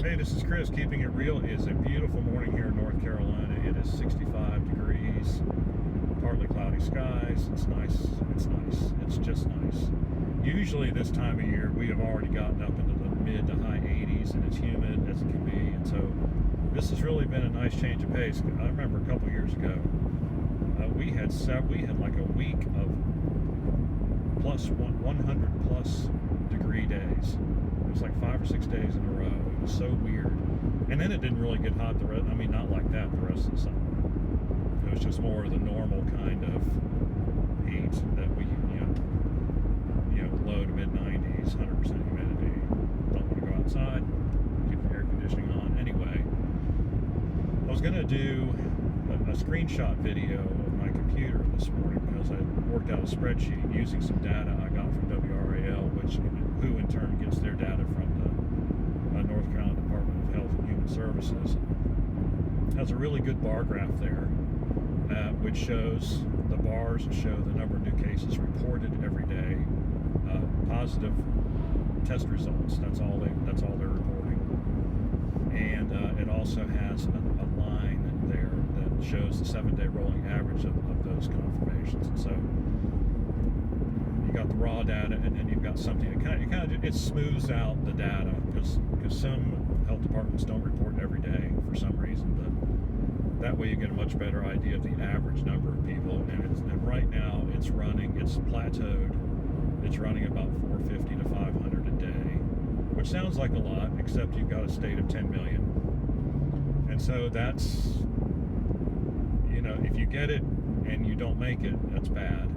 Hey, this is Chris. Keeping It Real is a beautiful morning here in North Carolina. It is 65 degrees, partly cloudy skies. It's nice. It's nice. It's just nice. Usually this time of year, we have already gotten up into the mid to high 80s, and it's humid as it can be. And so this has really been a nice change of pace. I remember a couple years ago, we had like a week of 100 plus degree days. It was like 5 or 6 days in a row. It was so weird. And then it didn't really get hot not like that the rest of the summer. It was just more of the normal kind of heat that we, low to mid 90s, 100% humidity. Don't want to go outside. Keep the air conditioning on. Anyway, I was going to do a screenshot video of my computer this morning because I worked out a spreadsheet using some data I got from WRAL, who in turn gets their data from the North Carolina Department of Health and Human Services. It has a really good bar graph there, which shows the bars show the number of new cases reported every day, positive test results. That's all they're reporting, and it also has a line there that shows the 7-day rolling average of those confirmations. And so you got the raw data, and then you've got something that it smooths out the data because some health departments don't report every day for some reason, but that way you get a much better idea of the average number of people. And right now it's plateaued. It's running about 450 to 500 a day, which sounds like a lot, except you've got a state of 10 million. And so that's, if you get it and you don't make it, that's bad.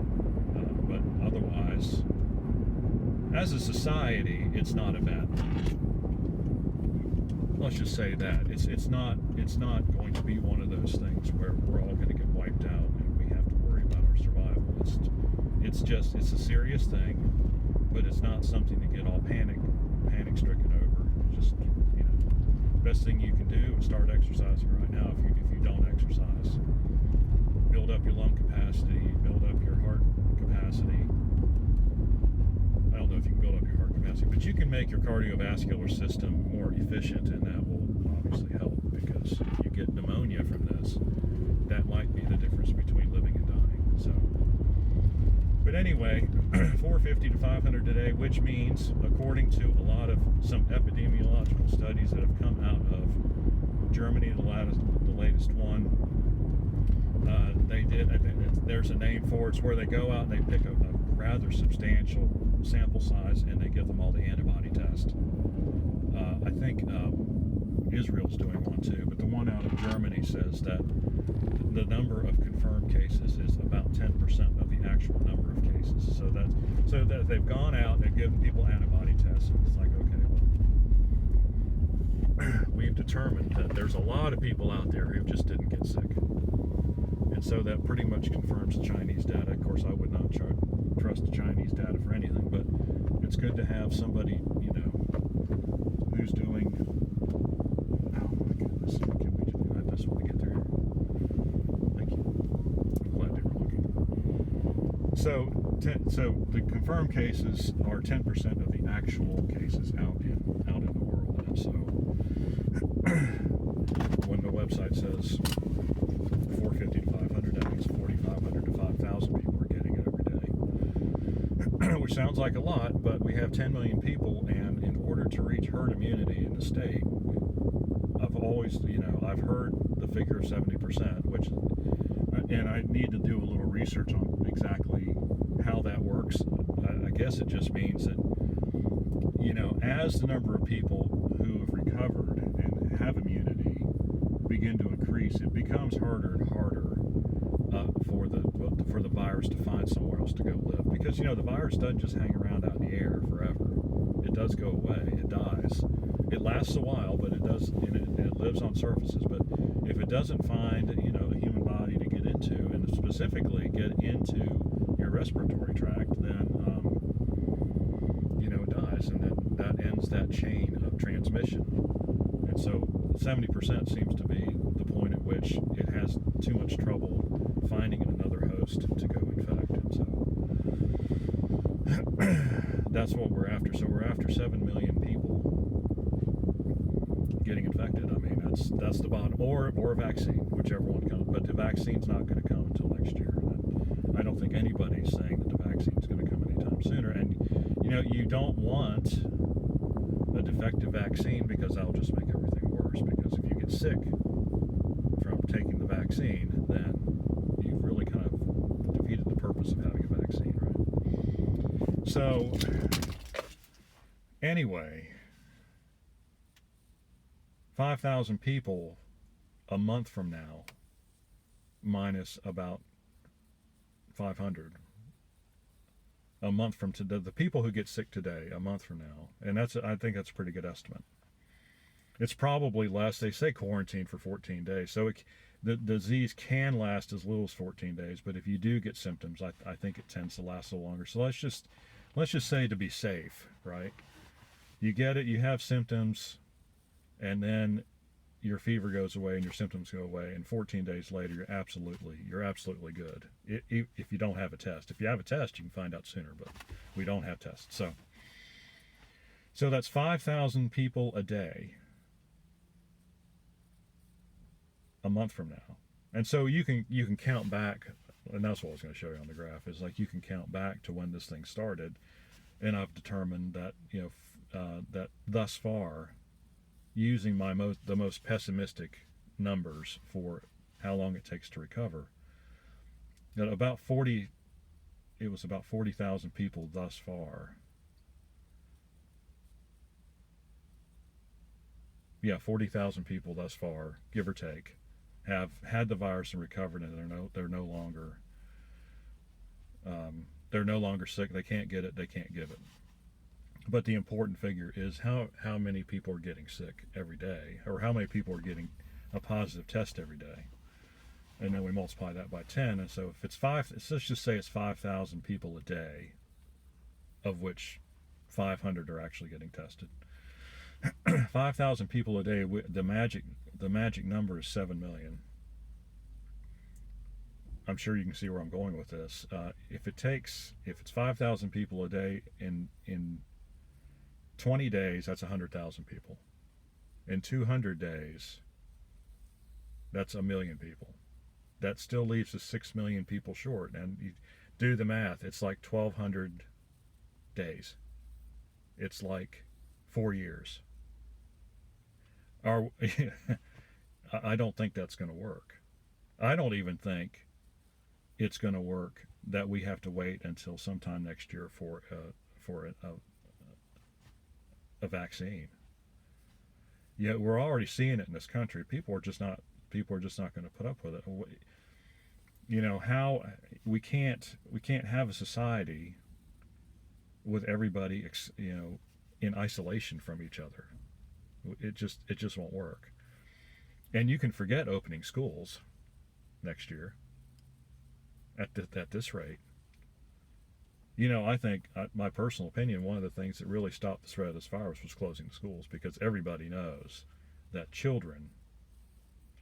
But otherwise, as a society, it's not a bad thing. Let's just say that it's not going to be one of those things where we're all going to get wiped out and we have to worry about our survival. It's a serious thing, but it's not something to get all panic stricken over. Just best thing you can do is start exercising right now. If you don't exercise, build up your lung capacity, build up your heart capacity. I don't know if you can build up your heart capacity, but you can make your cardiovascular system more efficient, and that will obviously help, because if you get pneumonia from this, that might be the difference between living and dying. So, but anyway, 450 to 500 today, which means, according to some epidemiological studies that have come out of Germany, the latest one, there's a name for it. It's where they go out and they pick a rather substantial sample size and they give them all the antibody test. I think Israel's doing one too, but the one out of Germany says that the number of confirmed cases is about 10% of the actual number of cases. So that they've gone out and they've given people antibody tests, and it's like, okay, well, we've determined that there's a lot of people out there who just didn't get sick. And so that pretty much confirms the Chinese data. Of course, I would not trust the Chinese data for anything, but it's good to have somebody, who's doing. Oh my goodness! Can we just add this when we get there? Thank you. I'm glad they were looking. So the confirmed cases are 10% of the actual cases out in the world, and so when the website says 450 to 500, that means 4,500 to 5,000 people are getting it every day, which sounds like a lot, but we have 10 million people, and in order to reach herd immunity in the state, I've heard the figure of 70%, and I need to do a little research on exactly how that works. I guess it just means that, as the number of people who have recovered and have immunity begin to increase, it becomes harder and harder for the virus to find somewhere else to go live, because the virus doesn't just hang around out in the air forever. It does go away. It dies. It lasts a while, but it does, and it lives on surfaces. But if it doesn't find a human body to get into, and specifically get into your respiratory tract, then it dies, and then that ends that chain of transmission. And so 70% seems to be the point at which it has too much trouble finding another host to go infect. And so that's what we're after. So we're after 7 million people getting infected. I mean, that's the bottom, or a vaccine, whichever one comes. But the vaccine's not going to come until next year. And I don't think anybody's saying that the vaccine's going to come anytime sooner. And you don't want a defective vaccine, because that'll just make everything worse. Because if you get sick from taking the vaccine, then you've really kind of defeated the purpose of having a vaccine, right? So anyway, 5,000 people a month from now, minus about 500 a month from today. The people who get sick today, a month from now, and I think that's a pretty good estimate. It's probably less. They say quarantine for 14 days, so the disease can last as little as 14 days. But if you do get symptoms, I think it tends to last a little longer. So let's just say, to be safe, right? You get it, you have symptoms, and then your fever goes away and your symptoms go away, and 14 days later you're absolutely good. If you don't have a test. If you have a test, you can find out sooner, but we don't have tests. So that's 5,000 people a day a month from now. And so you can count back, and that's what I was going to show you on the graph, is like you can count back to when this thing started, and I've determined that that thus far, using the most pessimistic numbers for how long it takes to recover, that it was about 40,000 people thus far. Yeah, 40,000 people thus far, give or take, have had the virus and recovered, and they're no longer sick. They can't get it. They can't give it. But the important figure is how many people are getting sick every day, or how many people are getting a positive test every day. And then we multiply that by 10. And so if let's just say it's 5,000 people a day, of which 500 are actually getting tested. 5,000 people a day, the magic number is 7 million. I'm sure you can see where I'm going with this. If it's 5,000 people a day in 20 days, that's 100,000 people. In 200 days, that's 1 million people. That still leaves us 6 million people short. And you do the math, it's like 1,200 days. It's like 4 years. I don't think that's going to work. I don't even think it's going to work that we have to wait until sometime next year for a vaccine. Yet we're already seeing it in this country. People are just not going to put up with it. How we can't have a society with everybody in isolation from each other. It just won't work. And you can forget opening schools next year at this rate. I think, my personal opinion, one of the things that really stopped the spread of this virus was closing schools, because everybody knows that children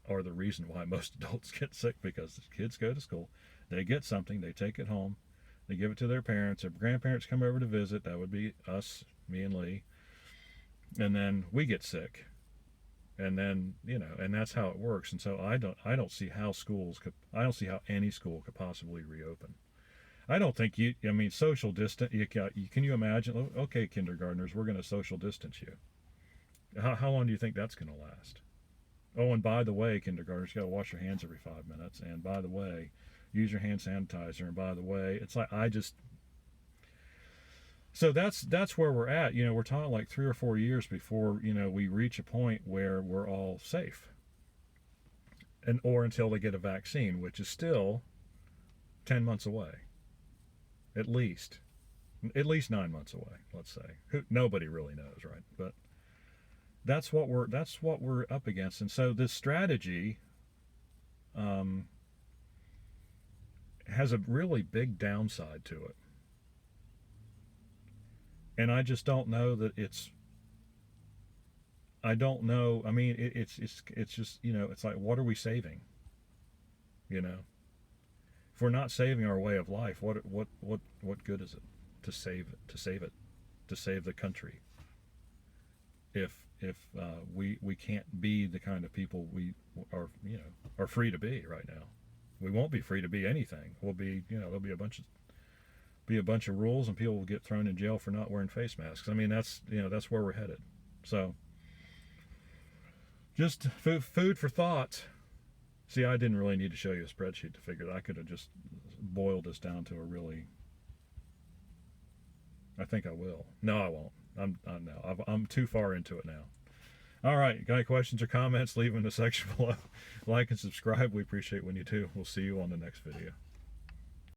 are the reason why most adults get sick, because the kids go to school, they get something, they take it home, they give it to their parents, their grandparents come over to visit, that would be us, me and Lee, and then we get sick. And then, and that's how it works. And so I don't see how any school could possibly reopen. I don't think social distance, can you imagine, okay, kindergartners, we're going to social distance you. How long do you think that's going to last? Oh, and by the way, kindergartners, you got to wash your hands every 5 minutes. And by the way, use your hand sanitizer. And by the way, it's like, so that's where we're at. We're talking like 3 or 4 years before, we reach a point where we're all safe. Or until they get a vaccine, which is still 10 months away. At least 9 months away, let's say. Nobody really knows, right? But that's what we're up against. And so this strategy has a really big downside to it. And I just don't know that I don't know. I mean, it's just, it's like, what are we saving? If we're not saving our way of life, what good is it to save the country? if we can't be the kind of people we are free to be right now. We won't be free to be anything. We'll be, there'll be a bunch of rules, and people will get thrown in jail for not wearing face masks. I mean, that's where we're headed. So just food for thought. See, I didn't really need to show you a spreadsheet to figure that. I could have just boiled this down to a really. I think I will. No, I won't. I'm too far into it now. All right, got any questions or comments? Leave them in the section below. Like and subscribe. We appreciate when you do. We'll see you on the next video.